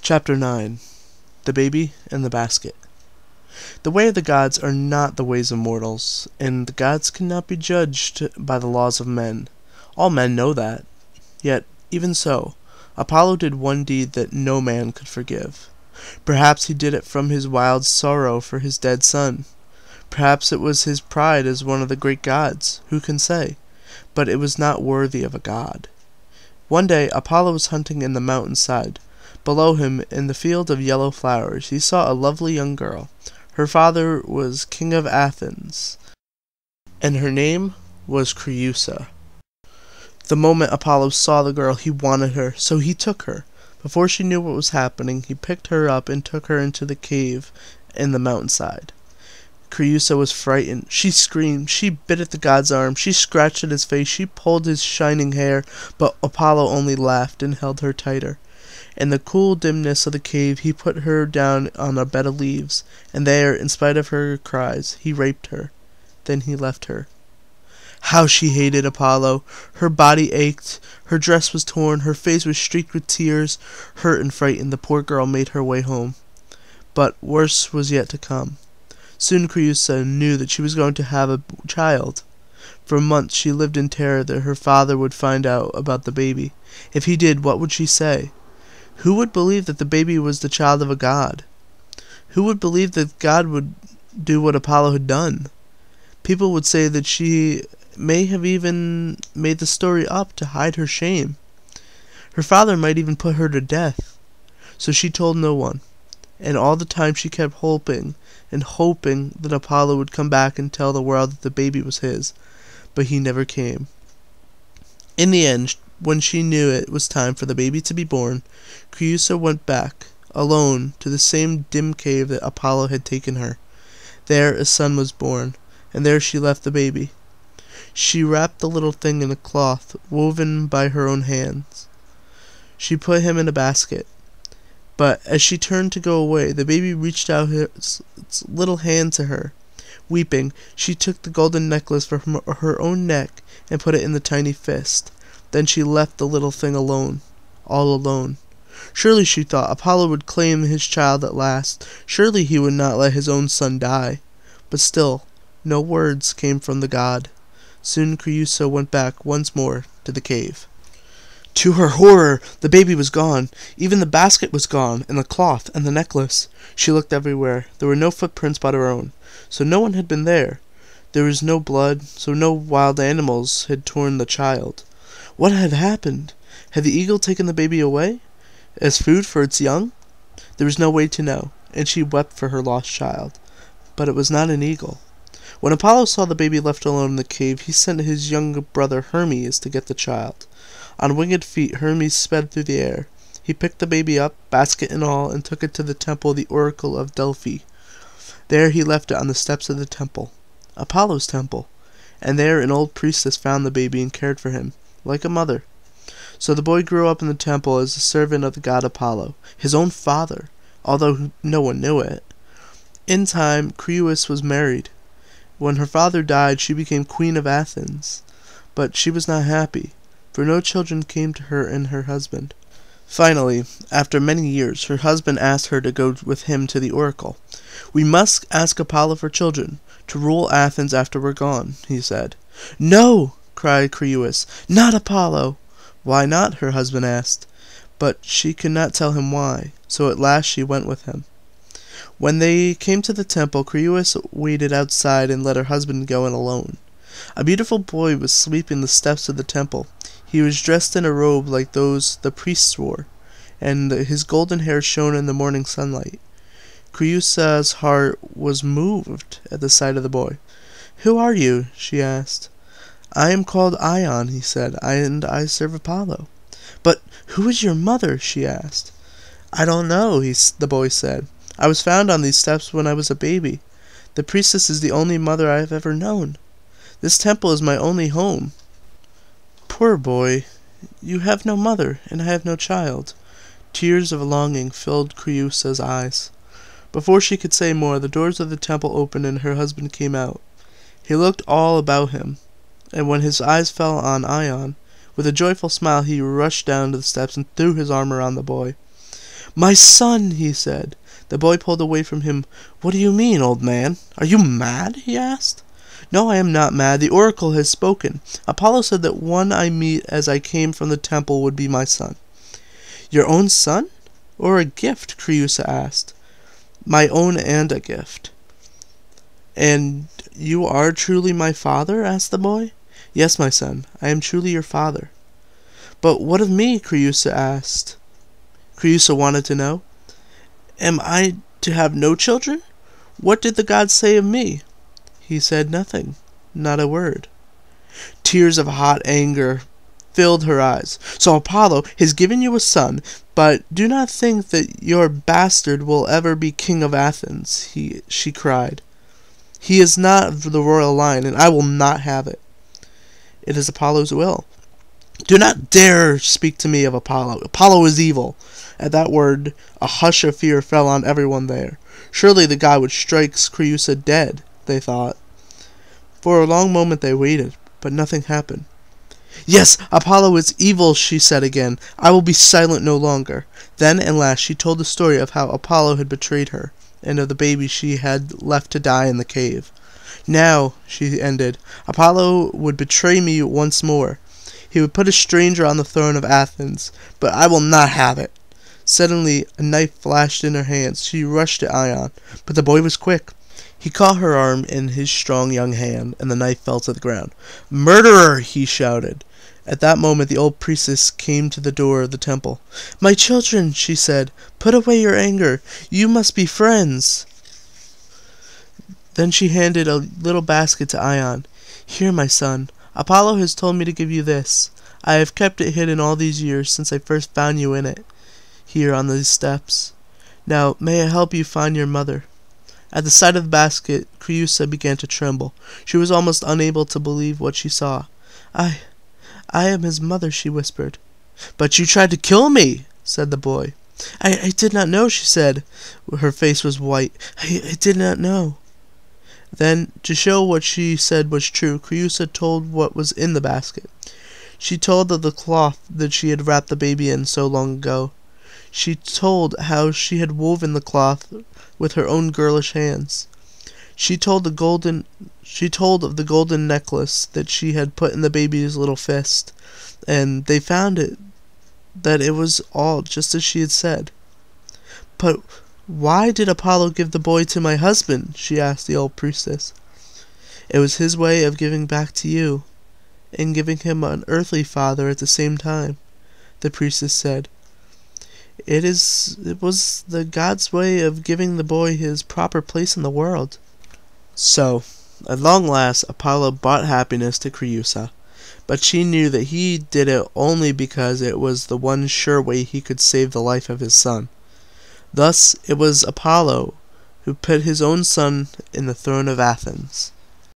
Chapter 9. The Baby and the Basket. The way of the gods are not the ways of mortals, and the gods cannot be judged by the laws of men. All men know that. Yet, even so, Apollo did one deed that no man could forgive. Perhaps he did it from his wild sorrow for his dead son. Perhaps it was his pride as one of the great gods, who can say? But it was not worthy of a god. One day Apollo was hunting in the mountainside. Below him, in the field of yellow flowers, he saw a lovely young girl. Her father was king of Athens, and her name was Creusa. The moment Apollo saw the girl, he wanted her, so he took her. Before she knew what was happening, he picked her up and took her into the cave in the mountainside. Creusa was frightened. She screamed. She bit at the god's arm. She scratched at his face. She pulled his shining hair, but Apollo only laughed and held her tighter. In the cool dimness of the cave, he put her down on a bed of leaves, and there, in spite of her cries, he raped her. Then he left her. How she hated Apollo! Her body ached, her dress was torn, her face was streaked with tears. Hurt and frightened, the poor girl made her way home. But worse was yet to come. Soon Creusa knew that she was going to have a child. For months she lived in terror that her father would find out about the baby. If he did, what would she say? Who would believe that the baby was the child of a god? Who would believe that God would do what Apollo had done? People would say that she may have even made the story up to hide her shame. Her father might even put her to death. So she told no one. And all the time she kept hoping and hoping that Apollo would come back and tell the world that the baby was his. But he never came. In the end, when she knew it was time for the baby to be born, Creusa went back, alone, to the same dim cave that Apollo had taken her. There a son was born, and there she left the baby. She wrapped the little thing in a cloth woven by her own hands. She put him in a basket. But as she turned to go away, the baby reached out its little hand to her. Weeping, she took the golden necklace from her own neck and put it in the tiny fist. Then she left the little thing alone, all alone. Surely, she thought, Apollo would claim his child at last. Surely he would not let his own son die. But still, no words came from the god. Soon Creusa went back once more to the cave. To her horror, the baby was gone. Even the basket was gone, and the cloth, and the necklace. She looked everywhere. There were no footprints but her own, so no one had been there. There was no blood, so no wild animals had torn the child. What had happened? Had the eagle taken the baby away, as food for its young? There was no way to know, and she wept for her lost child. But it was not an eagle. When Apollo saw the baby left alone in the cave, he sent his younger brother Hermes to get the child. On winged feet, Hermes sped through the air. He picked the baby up, basket and all, and took it to the temple, the oracle of Delphi. There he left it on the steps of the temple, Apollo's temple, and there an old priestess found the baby and cared for him, like a mother. So the boy grew up in the temple as a servant of the god Apollo, his own father, although no one knew it. In time, Creusa was married. When her father died, she became queen of Athens. But she was not happy, for no children came to her and her husband. Finally, after many years, her husband asked her to go with him to the oracle. "We must ask Apollo for children, to rule Athens after we're gone," he said. "No!" cried Creusa. "Not Apollo!" "Why not?" her husband asked. But she could not tell him why, so at last she went with him. When they came to the temple, Creusa waited outside and let her husband go in alone. A beautiful boy was sweeping the steps of the temple. He was dressed in a robe like those the priests wore, and his golden hair shone in the morning sunlight. Creusa's heart was moved at the sight of the boy. "Who are you?" she asked. "I am called Ion," he said, "and I serve Apollo." "But who is your mother?" she asked. "I don't know," the boy said. "I was found on these steps when I was a baby. The priestess is the only mother I have ever known. This temple is my only home." "Poor boy, you have no mother, and I have no child." Tears of longing filled Creusa's eyes. Before she could say more, the doors of the temple opened and her husband came out. He looked all about him, and when his eyes fell on Ion, with a joyful smile he rushed down the steps and threw his arm around the boy. "My son," he said. The boy pulled away from him. "What do you mean, old man? Are you mad?" he asked. "No, I am not mad. The oracle has spoken. Apollo said that one I meet as I came from the temple would be my son." "Your own son? Or a gift?" Creusa asked. "My own and a gift." "And you are truly my father?" asked the boy. "Yes, my son, I am truly your father." "But what of me?" Creusa asked. Creusa wanted to know. "Am I to have no children? What did the gods say of me?" He said nothing, not a word. Tears of hot anger filled her eyes. "So Apollo has given you a son, but do not think that your bastard will ever be king of Athens," she cried. "He is not of the royal line, and I will not have it." "It is Apollo's will." "Do not dare speak to me of Apollo. Apollo is evil." At that word, a hush of fear fell on everyone there. Surely the god would strike Creusa dead, they thought. For a long moment they waited, but nothing happened. "Yes, Apollo is evil," she said again. "I will be silent no longer." Then, and last, she told the story of how Apollo had betrayed her, and of the baby she had left to die in the cave. "Now," she ended, "Apollo would betray me once more. He would put a stranger on the throne of Athens, but I will not have it." Suddenly, a knife flashed in her hands. She rushed at Ion, but the boy was quick. He caught her arm in his strong young hand, and the knife fell to the ground. "Murderer!" he shouted. At that moment the old priestess came to the door of the temple. "My children," she said, "put away your anger. You must be friends." Then she handed a little basket to Ion. "Here, my son. Apollo has told me to give you this. I have kept it hidden all these years since I first found you in it, here on these steps. Now, may I help you find your mother?" At the sight of the basket, Creusa began to tremble. She was almost unable to believe what she saw. I am his mother," she whispered. "But you tried to kill me," said the boy. I did not know," she said. Her face was white. I did not know." Then, to show what she said was true, Creusa told what was in the basket. She told of the cloth that she had wrapped the baby in so long ago. She told how she had woven the cloth with her own girlish hands. She told of the golden necklace that she had put in the baby's little fist, and they found that it was all just as she had said. "But why did Apollo give the boy to my husband?" she asked the old priestess. "It was his way of giving back to you, and giving him an earthly father at the same time," the priestess said. It was the god's way of giving the boy his proper place in the world." So, at long last, Apollo brought happiness to Creusa, but she knew that he did it only because it was the one sure way he could save the life of his son. Thus, it was Apollo who put his own son in the throne of Athens.